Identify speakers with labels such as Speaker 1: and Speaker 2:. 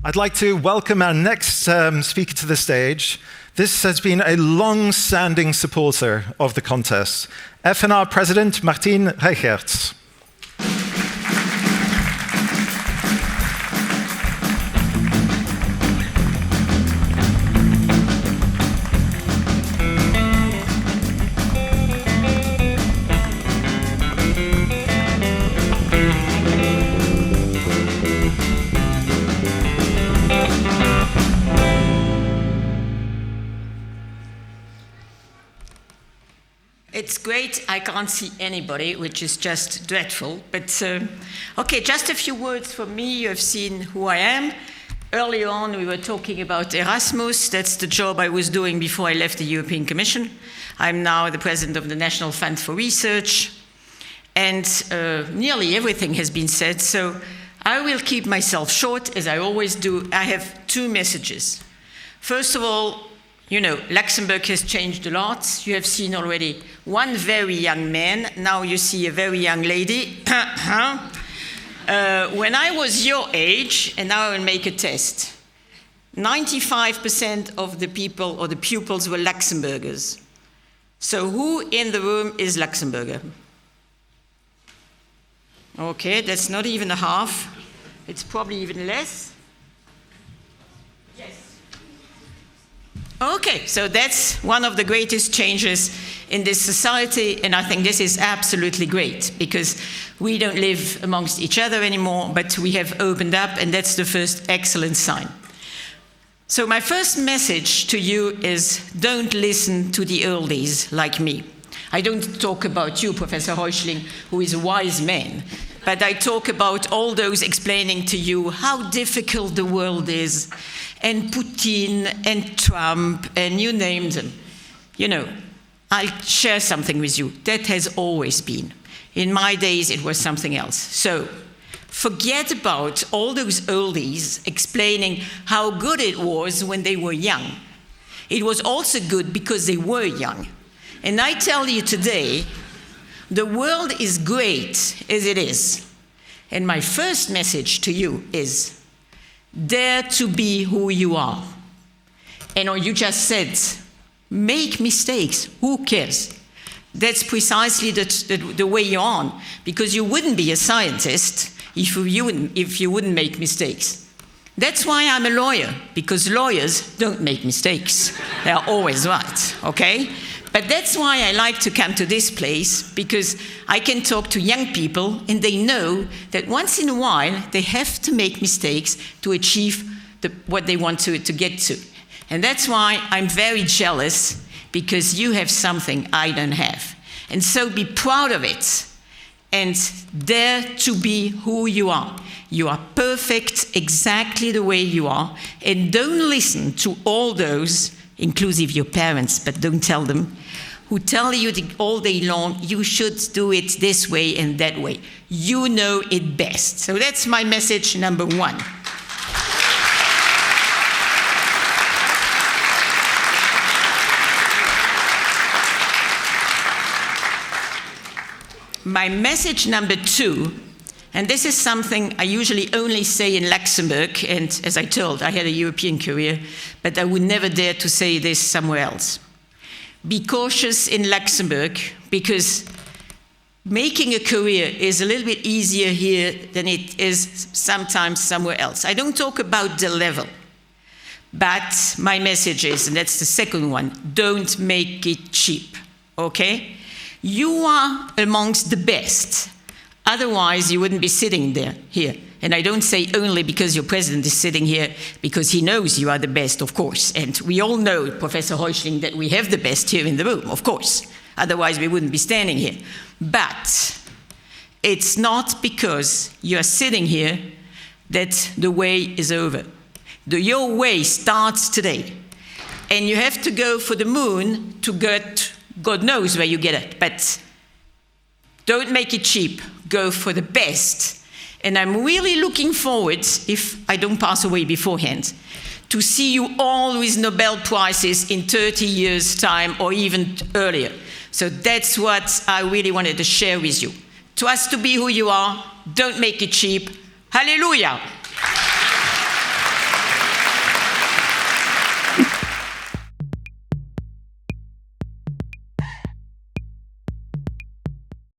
Speaker 1: I'd like to welcome our next speaker to the stage. This has been a long-standing supporter of the contest, FNR President Martine Reicherts.
Speaker 2: It's great, I can't see anybody, which is just dreadful. But, okay, just a few words from me. You have seen who I am. Earlier on, we were talking about Erasmus. That's the job I was doing before I left the European Commission. I'm now the president of the National Fund for Research. And nearly everything has been said, so I will keep myself short, as I always do. I have two messages. First of all, you know, Luxembourg has changed a lot. You have seen already one very young man. Now you see a very young lady. When I was your age, and now I will make a test, 95% of the people or the pupils were Luxembourgers. So who in the room is Luxembourger? Okay, that's not even a half. It's probably even less. Okay, so that's one of the greatest changes in this society, and I think this is absolutely great, because we don't live amongst each other anymore, but we have opened up, and that's the first excellent sign. So my first message to you is, don't listen to the oldies like me. I don't talk about you, Professor Heuchling, who is a wise man, but I talk about all those explaining to you how difficult the world is, and Putin and Trump and you name them. You know, I'll share something with you. That has always been. In my days, it was something else. So forget about all those oldies explaining how good it was when they were young. It was also good because they were young. And I tell you today, the world is great as it is. And my first message to you is, dare to be who you are. And you just said, make mistakes, who cares? That's precisely the way you're on, because you wouldn't be a scientist if you wouldn't make mistakes. That's why I'm a lawyer, because lawyers don't make mistakes. They are always right, okay? But that's why I like to come to this place, because I can talk to young people and they know that once in a while they have to make mistakes to achieve what they want to get to. And that's why I'm very jealous, because you have something I don't have. And so be proud of it and dare to be who you are. You are perfect exactly the way you are, and don't listen to all those, inclusive your parents, but don't tell them, who tell you all day long, you should do it this way and that way. You know it best. So that's my message number one. My message number two, and this is something I usually only say in Luxembourg, and as I told, I had a European career, but I would never dare to say this somewhere else. Be cautious in Luxembourg, because making a career is a little bit easier here than it is sometimes somewhere else. I don't talk about the level, but my message is, and that's the second one, don't make it cheap, okay? You are amongst the best. Otherwise, you wouldn't be sitting here. And I don't say only because your president is sitting here, because he knows you are the best, of course. And we all know, Professor Heuchling, that we have the best here in the room, of course. Otherwise, we wouldn't be standing here. But it's not because you're sitting here that the way is over. Your way starts today. And you have to go for the moon to get, God knows where you get it. But don't make it cheap. Go for the best. And I'm really looking forward, if I don't pass away beforehand, to see you all with Nobel Prizes in 30 years' time or even earlier. So that's what I really wanted to share with you. Trust to be who you are. Don't make it cheap. Hallelujah.